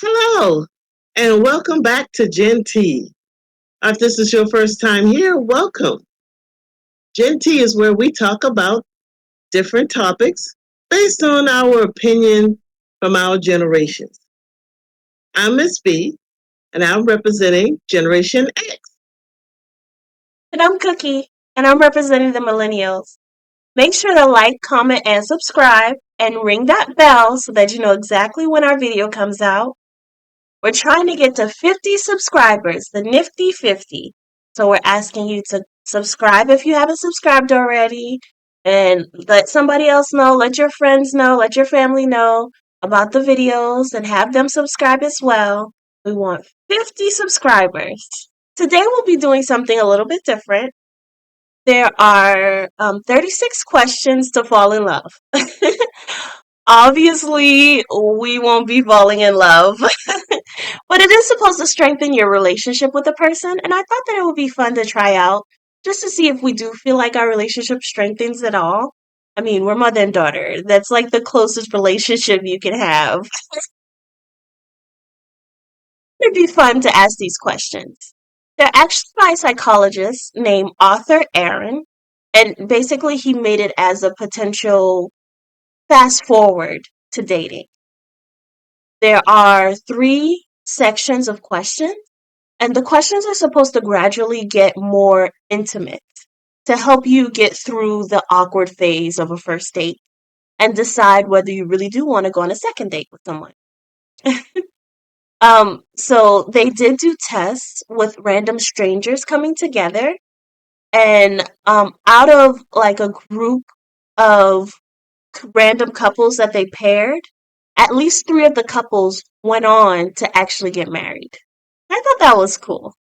Hello, and welcome back to GenTea. If this is your first time here, welcome. GenTea is where we talk about different topics based on our opinion from our generations. I'm Miss B, and I'm representing Generation X. And I'm Cookie, and I'm representing the millennials. Make sure to like, comment, and subscribe, and ring that bell so that you know exactly when our video comes out. We're trying to get to 50 subscribers, the nifty 50. So we're asking you to subscribe if you haven't subscribed already, and let somebody else know, let your friends know, let your family know about the videos, and have them subscribe as well. We want 50 subscribers. Today we'll be doing something a little bit different. There are 36 questions to fall in love. Obviously, we won't be falling in love, but it is supposed to strengthen your relationship with a person, and I thought that it would be fun to try out just to see if we do feel like our relationship strengthens at all. I mean, we're mother and daughter. That's like the closest relationship you can have. It'd be fun to ask these questions. They're actually by a psychologist named Arthur Aaron, and basically he made it as a potential fast forward to dating. There are three sections of questions, and the questions are supposed to gradually get more intimate to help you get through the awkward phase of a first date and decide whether you really do want to go on a second date with someone. So they did do tests with random strangers coming together, and out of like a group of random couples that they paired, at least three of the couples went on to actually get married. I thought that was cool.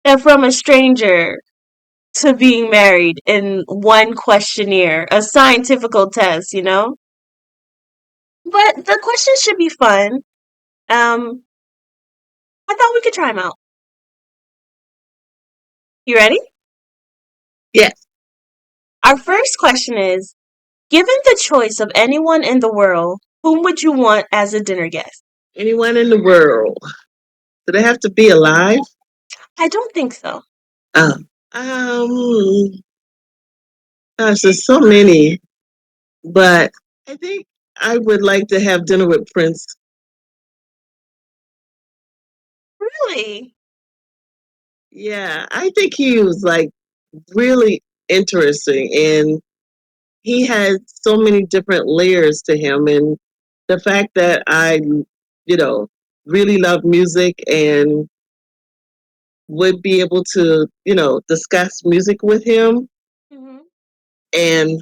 And from a stranger to being married in one questionnaire, a scientific test, you know? But the questions should be fun. Um, I thought we could try them out. You ready? Yes, Our first question is, given the choice of anyone in the world, whom would you want as a dinner guest? anyone in the world? Do they have to be alive? I don't think so. Uh, um, gosh, there's so many, but I think I would like to have dinner with Prince. Really? Yeah, I think he was like really interesting and he had so many different layers to him. And the fact that you know, really love music and would be able to, discuss music with him. Hmm. And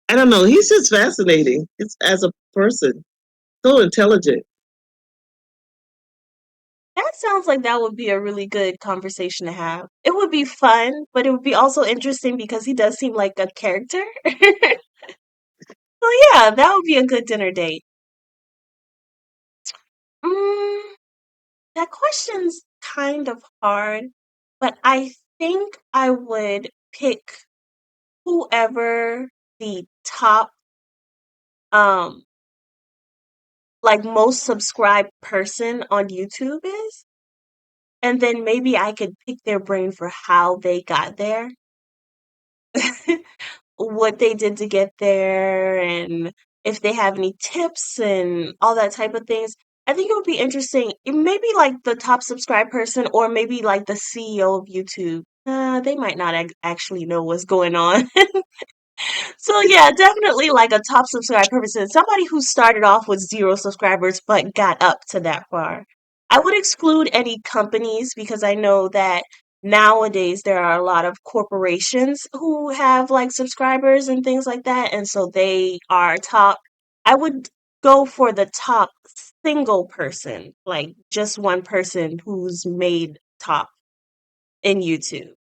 I don't know, he's just fascinating as a person, so intelligent. That sounds like that would be a really good conversation to have. It would be fun, but it would be also interesting because he does seem like a character. So yeah, that would be a good dinner date. Mm, that question's kind of hard, but I think I would pick whoever the top, um, like most subscribed person on YouTube is, and then maybe I could pick their brain for how they got there. What they did to get there and if they have any tips and all that type of things. I think it would be interesting. Maybe like the top subscribed person or maybe like the CEO of YouTube. They might not actually know what's going on. So yeah, definitely like a top subscribed person, somebody who started off with zero subscribers but got up to that far. I would exclude any companies because I know that nowadays there are a lot of corporations who have like subscribers and things like that, and so they are top. I would go for the top single person, like just one person who's made top in YouTube.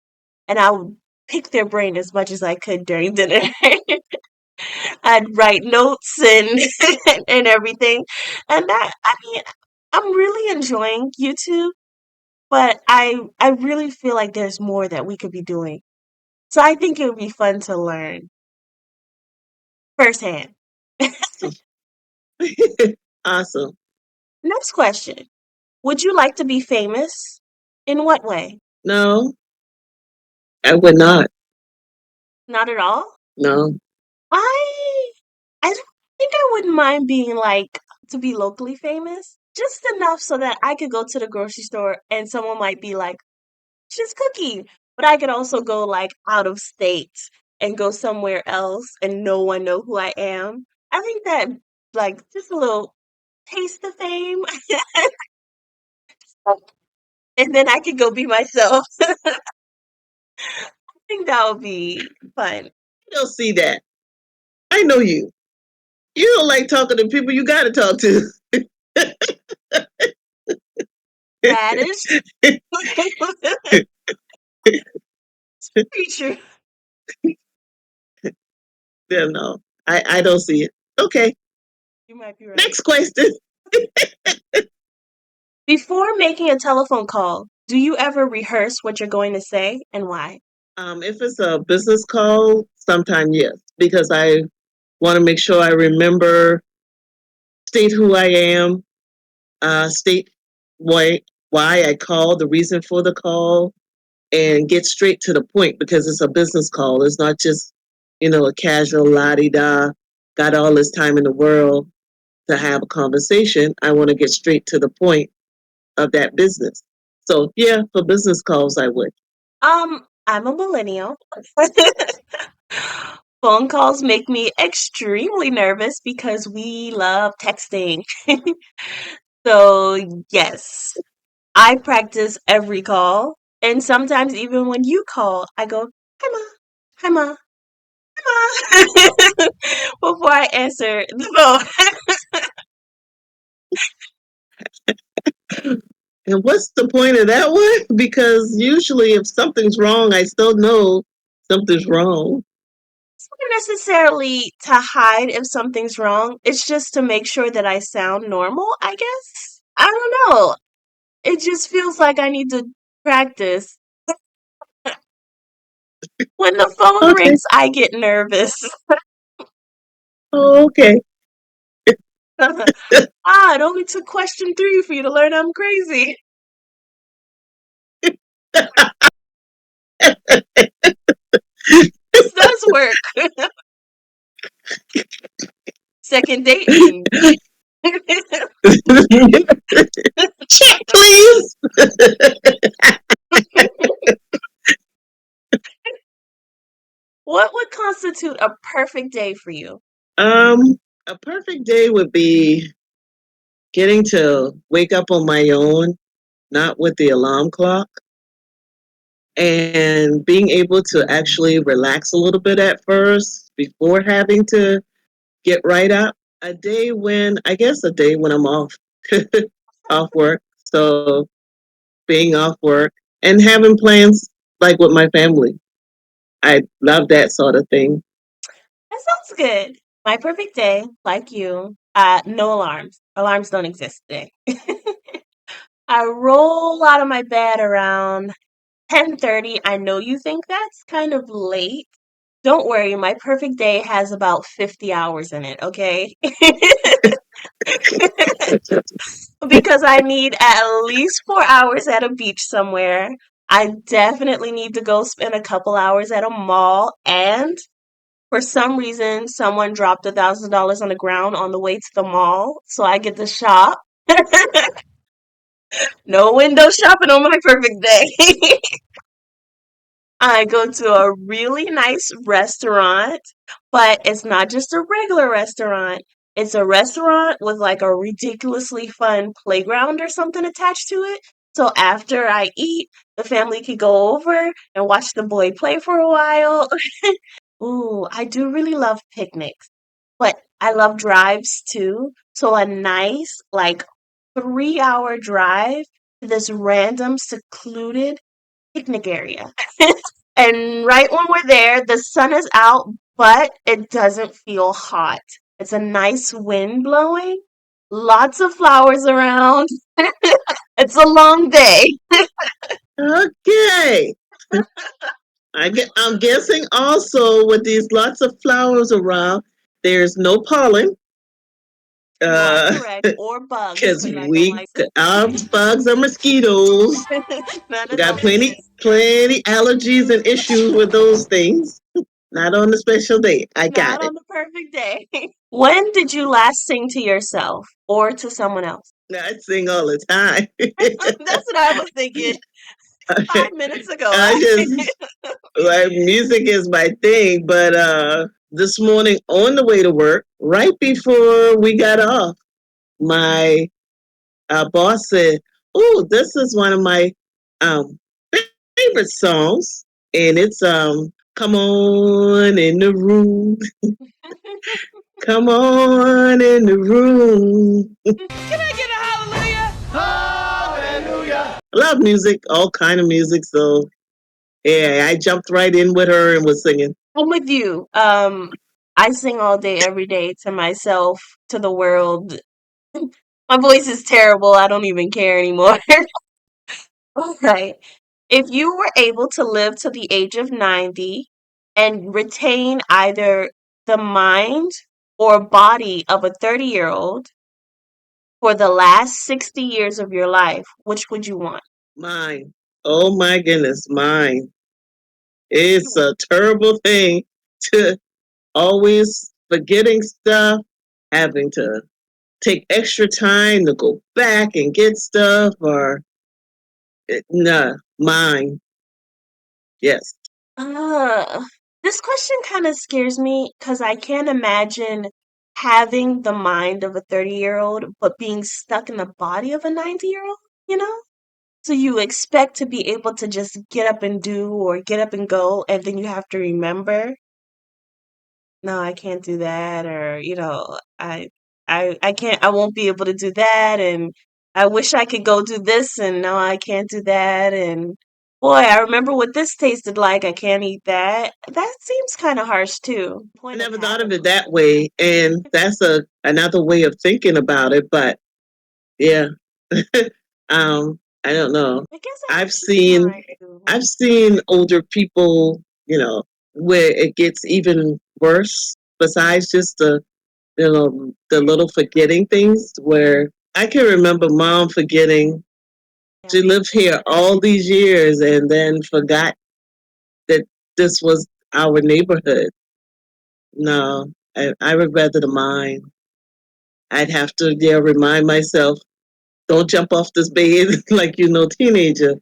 And I would pick their brain as much as I could during dinner. I'd write notes and and everything. And that I mean, I'm really enjoying YouTube, but I really feel like there's more that we could be doing. So I think it would be fun to learn firsthand. Awesome. Next question. Would you like to be famous? In what way? No, I would not. Not at all? No. I I don't think I wouldn't mind being like to be locally famous. Just enough so that I could go to the grocery store and someone might be like, she's Cookie. But I could also go like out of state and go somewhere else and no one know who I am. I think that like just a little taste of fame and then I could go be myself. I think that would be fun. You don't see that. I know you. You don't like talking to people you got to talk to. That is pretty true. Yeah, no, I don't see it. Okay, You might be right. next question. Before making a telephone call, do you ever rehearse what you're going to say and why? If it's a business call, sometime yes, because I want to make sure I remember, state who I am, state why why I called, the reason for the call, and get straight to the point because it's a business call. It's not just a casual la di da. Got all this time in the world to have a conversation. I want to get straight to the point of that business. So yeah, for business calls, I would. I'm a millennial. Phone calls make me extremely nervous because we love texting. So, yes, I practice every call. And sometimes, even when you call, I go, hi, Ma, hi, Ma, hi, Ma, before I answer the phone. And what's the point of that one? Because usually, if something's wrong, I still know something's wrong. It's not necessarily to hide if something's wrong. It's just to make sure that I sound normal, I guess. I don't know. It just feels like I need to practice. When the phone Okay. rings, I get nervous. Oh, okay. It only took question 3 for you to learn I'm crazy. This does work. Second date and Check, please. what would constitute a perfect day for you? A perfect day would be getting to wake up on my own, not with the alarm clock, and being able to actually relax a little bit at first before having to get right up. I day when I'm off, off work. So being off work and having plans like with my family. I love that sort of thing. That sounds good. My perfect day, like you, no alarms. Alarms don't exist today. I roll out of my bed around 10:30. I know you think that's kind of late. Don't worry, my perfect day has about 50 hours in it, okay? Because I need at least 4 hours at a beach somewhere. I definitely need to go spend a couple hours at a mall. And for some reason, someone dropped $1,000 on the ground on the way to the mall. So I get to shop. No window shopping on my perfect day. I go to a really nice restaurant, but it's not just a regular restaurant. It's a restaurant with like a ridiculously fun playground or something attached to it. So after I eat, the family could go over and watch the boy play for a while. Ooh, I do really love picnics, but I love drives too. So a nice, like 3 hour drive to this random secluded picnic area. And right when we're there, the sun is out, but it doesn't feel hot. It's a nice wind blowing, lots of flowers around. It's a long day. Okay. I'm guessing also with these lots of flowers around, there's no pollen. You are Uh, correct. Or bugs, because but I don't we like our bugs are mosquitoes. none We of got those things. plenty allergies and issues with those things. Not on a special day. I Not got it. on the perfect day. When did you last sing to yourself or to someone else? I sing all the time. That's what I was thinking 5 minutes ago. I just like music is my thing, but this morning on the way to work, right before we got off, my boss said, "Oh, this is one of my um favorite songs, and it's come on in the room, come on in the room." Can I get a I love music, all kind of music, so yeah, I jumped right in with her and was singing. I'm with you. I sing all day, every day to myself, to the world. My voice is terrible. I don't even care anymore. All right. If you were able to live to the age of 90 and retain either the mind or body of a 30-year-old for the last 60 years of your life, which would you want? Mine. Oh my goodness, mine. It's a terrible thing to always forgetting stuff, having to take extra time to go back and get stuff, or nah, mine. Yes, Uh, this question kind of scares me because I can't imagine having the mind of a 30-year-old but being stuck in the body of a 90-year-old, you know? So you expect to be able to just get up and do or get up and go, and then you have to remember, no, I can't do that, or I can't, I won't be able to do that, and I wish I could go do this, and no, I can't do that, and boy, I remember what this tasted like. I can't eat that. That seems kind of harsh too. I Point of never thought of having it one. that way, and that's another way of thinking about it. But yeah, I don't know. I guess I have I've peace of seen mind too. I've seen older people, where it gets even worse. Besides just the little forgetting things, where I can remember mom forgetting Yeah, she me lived too. here all these years and then forgot that this was our neighborhood. No, I would rather the mine. I'd have to, yeah, remind myself, don't jump off this bed like teenager.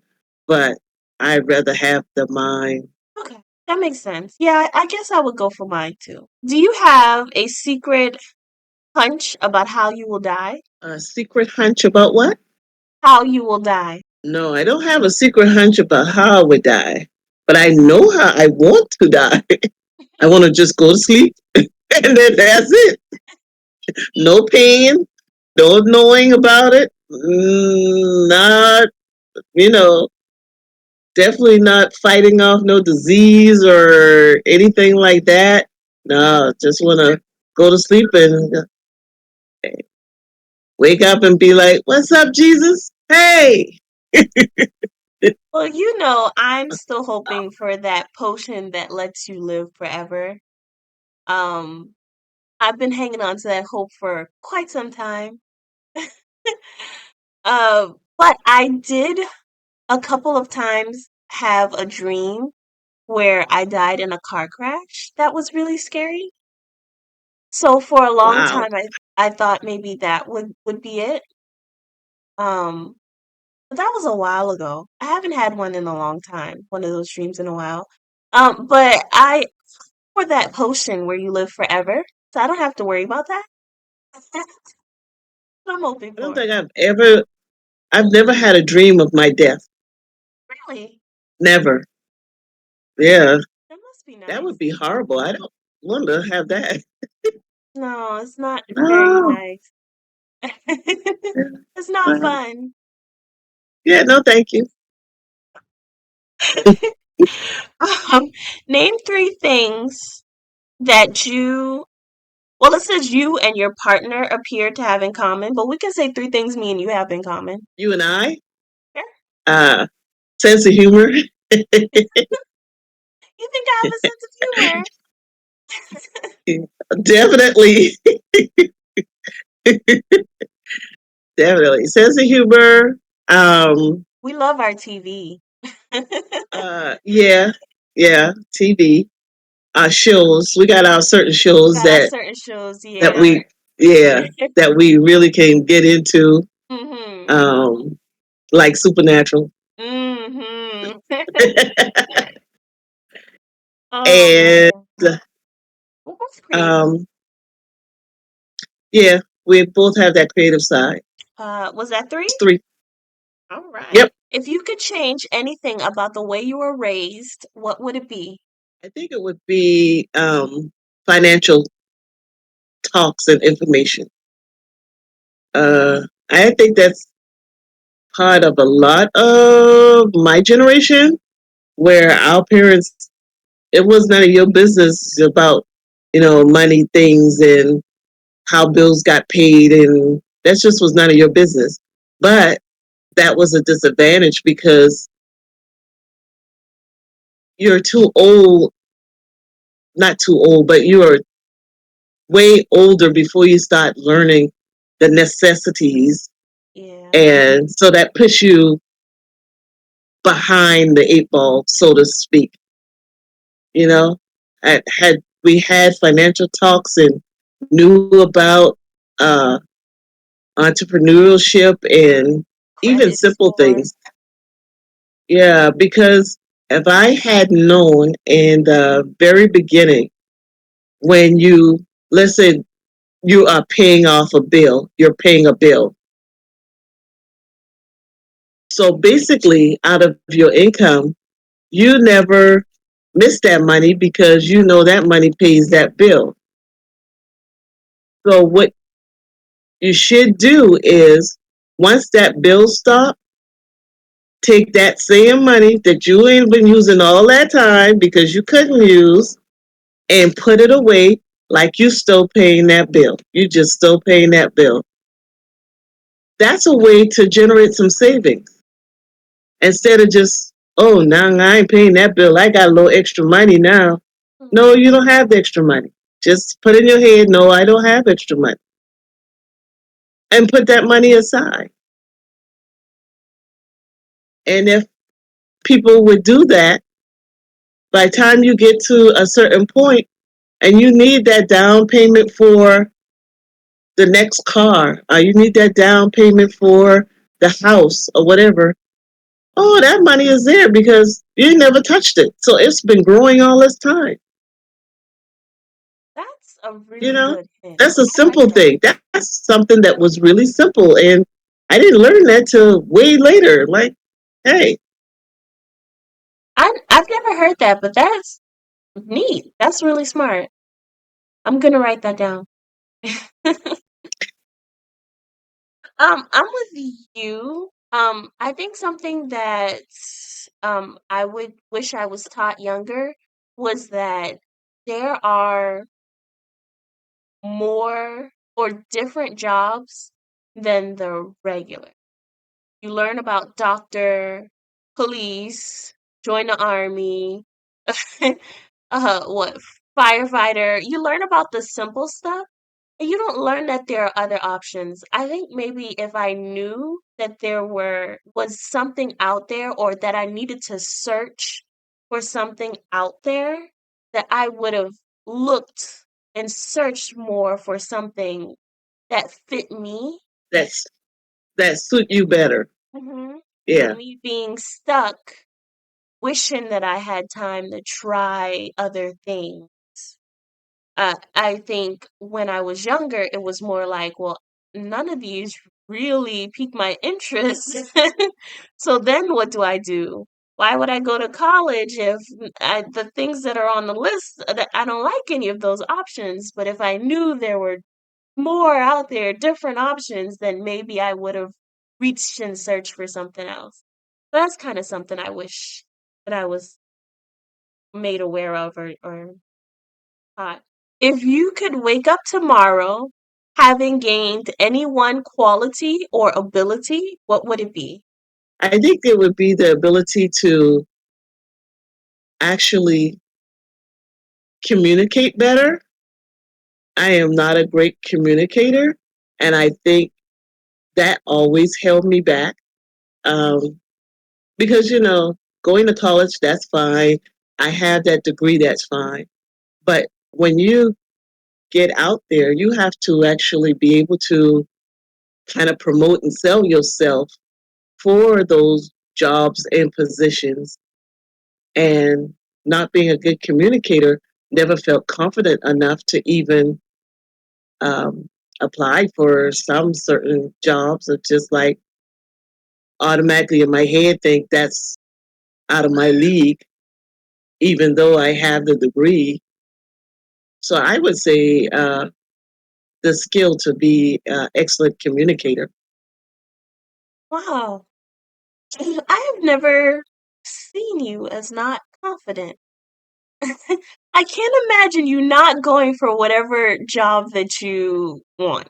But I'd rather have the mine. Okay, that makes sense. Yeah, I guess I would go for mine too. Do you have a secret hunch about how you will die? A secret hunch about what? How you will die. No, I don't have a secret hunch about how I would die, but I know how I want to die. I want to just go to sleep, and then that's it. No pain, no knowing about it. Not, you know, definitely not fighting off no disease or anything like that. No, just want to go to sleep and wake up and be like, "What's up, Jesus? Hey." Well, I'm still hoping for that potion that lets you live forever. Um, I've been hanging on to that hope for quite some time. But I did a couple of times have a dream where I died in a car crash. That was really scary. So for a long Wow. time, I thought maybe that would be it. Um, but that was a while ago. I haven't had one in a long time, one of those dreams in a while. But I for that potion where you live forever, so I don't have to worry about that. That's what I'm hoping I don't for. think I've never had a dream of my death. Really? Never. Yeah, That must be that would nice. be horrible. I don't want to have that. No, it's not very Oh, nice. It's not well, fun. yeah, no, thank you. Um, Name three things that well, it says you and your partner appear to have in common, but we can say three things me and you have in common. You and I, Sure. uh, sense of humor. You think I have a sense of humor? Definitely. Definitely. Sense of humor. Um, We love our TV. yeah, yeah, TV. Shows. We got our certain shows Got our certain shows, that yeah. we, yeah, that we really can get into, Mhm. um, like Supernatural. Mhm. Oh And man. Well, that's creative. um, yeah, we both have that creative side. Was that three? It's three. All right. Yep. If you could change anything about the way you were raised, what would it be? I think it would be financial talks and information. I think that's part of a lot of my generation where our parents, it was none of your business about, money things and how bills got paid. And that just was none of your business. But that was a disadvantage because you're too old, not too old, but you are way older before you start learning the necessities. Yeah. And so that puts you behind the eight ball, so to speak. You know, had we had financial talks and knew about uh, entrepreneurship and even Credit simple score. things. Yeah, because if I had known in the very beginning when let's say you are paying off a bill, you're paying a bill. So basically, out of your income, you never miss that money because you know that money pays that bill. So what you should do is once that bill stops, take that same money that you ain't been using all that time because you couldn't use and put it away like you still paying that bill. You just still paying that bill. That's a way to generate some savings instead of just, oh, now I ain't paying that bill. I got a little extra money now. No, Mhm. you don't have the extra money. Just put in your head, no, I don't have extra money. And put that money aside. And if people would do that, by the time you get to a certain point and you need that down payment for the next car, or you need that down payment for the house or whatever, oh, that money is there because you never touched it. So it's been growing all this time. That's a You really know, good hint. that's a I like simple that. thing. That's something that was really simple. And I didn't learn that till way later. Like, hey, I've never heard that, but that's neat. That's really smart. I'm gonna write that down. I'm with you. I think something that I would wish I was taught younger was that there are more or different jobs than the regular. You learn about doctor, police, join the army, what, firefighter. You learn about the simple stuff, and you don't learn that there are other options. I think maybe if I knew that was something out there or that I needed to search for something out there, that I would have looked and searched more for something that fit me. that's that suit you better. hmm Than Yeah, me being stuck, wishing that I had time to try other things. I think when I was younger, it was more like, well, none of these really pique my interest. So then what do I do? Why would I go to college if the things that are on the list, that I don't like any of those options? But if I knew there were more out there, different options, then maybe I would have reached and searched for something else. That's kind of something I wish that I was made aware of or taught. If you could wake up tomorrow having gained any one quality or ability, what would it be? I think it would be the ability to actually communicate better. I am not a great communicator, And I think that always held me back. Um, because, going to college, that's fine. I have that degree, that's fine. But when you get out there, you have to actually be able to kind of promote and sell yourself for those jobs and positions. And not being a good communicator, never felt confident enough to even um, apply for some certain jobs. Or just like automatically in my head think that's out of my league, even though I have the degree. So I would say the skill to be an excellent communicator. Wow. I have never seen you as not confident. I can't imagine you not going for whatever job that you want.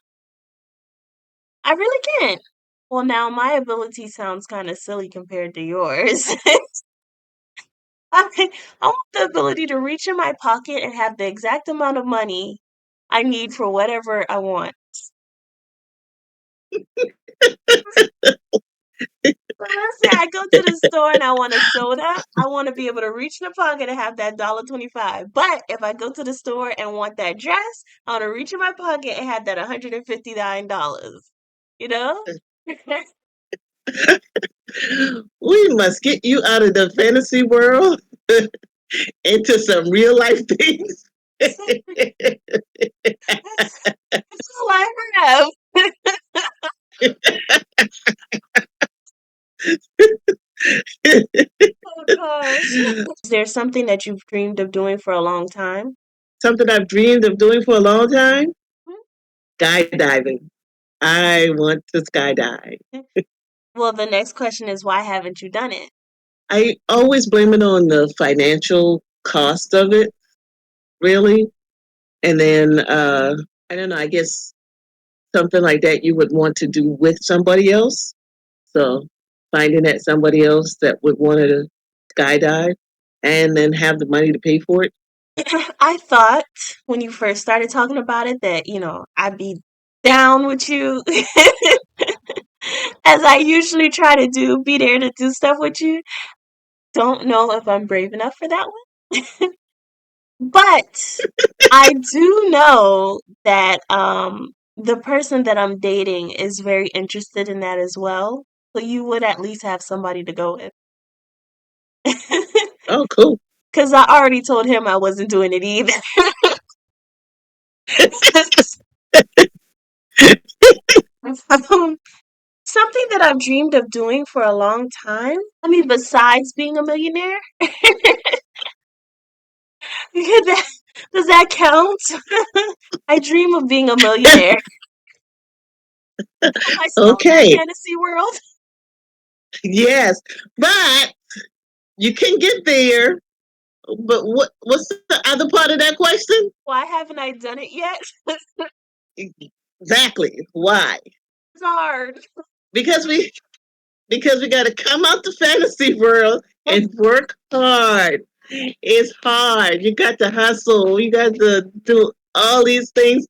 I really can't. Well, now my ability sounds kind of silly compared to yours. I want the ability to reach in my pocket and have the exact amount of money I need for whatever I want. So let's say I go to the store and I want a soda. I want to be able to reach in the pocket and have that $1.25. But if I go to the store and want that dress, I want to reach in my pocket and have that $159. You know? We must get you out of the fantasy world into some real life things. That's all I have. Oh gosh. Is there something that you've dreamed of doing for a long time? Something I've dreamed of doing for a long time, Hmm? skydiving. I want to skydive. Well, the next question is why haven't you done it? I always blame it on the financial cost of it, really. And then, I don't know, I guess something like that you would want to do with somebody else. So finding that somebody else that would want to skydive and then have the money to pay for it. I thought when you first started talking about it that, I'd be down with you as I usually try to do, be there to do stuff with you. Don't know if I'm brave enough for that one. But I do know that the person that I'm dating is very interested in that as well. So you would at least have somebody to go with. Oh, cool. Because I already told him I wasn't doing it either. Um, Something that I've dreamed of doing for a long time. I mean, besides being a millionaire, that, does that count? I dream of being a millionaire. Am I still in that Okay. fantasy world? Yes. But you can get there. But what's the other part of that question? Why haven't I done it yet? Exactly. Why? It's hard. Because we got to come out the fantasy world and work hard. It's hard. You got to hustle. You got to do all these things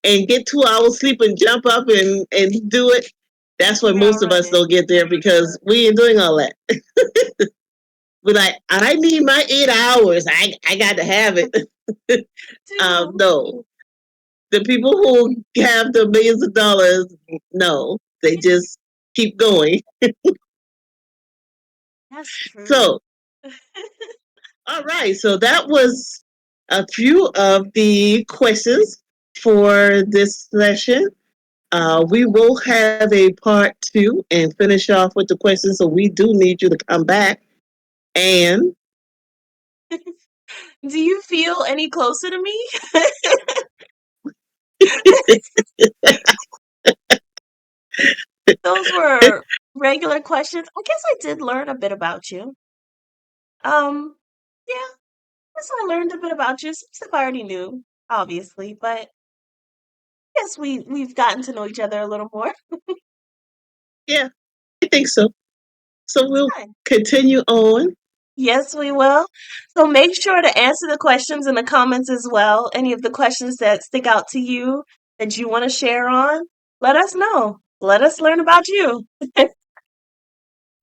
and get 2 hours sleep and jump up and do it. That's Hit the why ground most of us running. don't get there because we ain't doing all that. We're like, I need my 8 hours. I got to have it. Dude, No, the people who have the millions of dollars, no, they just keep going. that's true. So, all right. So that was a few of the questions for this session. We will have a part 2 and finish off with the questions. So we do need you to come back. And Do you feel any closer to me? Those were regular questions. I guess I did learn a bit about you. Yeah, I guess I learned a bit about you. Some stuff I already knew, obviously, but yes, we've gotten to know each other a little more. yeah, I think so. So we'll Fine. continue on. Yes, we will. So make sure to answer the questions in the comments as well. Any of the questions that stick out to you that you want to share on. Let us know. Let us learn about you.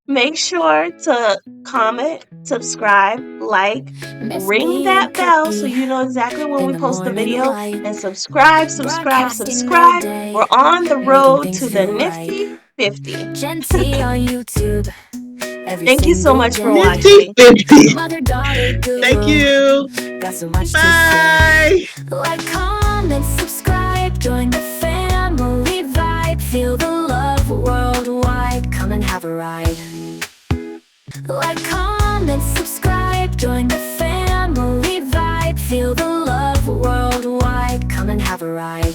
Make sure to comment, subscribe, like, Miss ring being that bell so cookie you know exactly when in we the post the morning video. light, And subscribe, subscribe, broadcasting all subscribe. day, We're on the making road things to the feel right. nifty 50. GenTea on YouTube every Thank you so single much for day. Nifty watching. 50. Mother-daughter Thank duo you. got so much to say. Bye. Like, comment, subscribe, join the family vibe. Feel the love worldwide, come and have a ride. Like, comment, subscribe, join the family vibe. Feel the love worldwide, come and have a ride.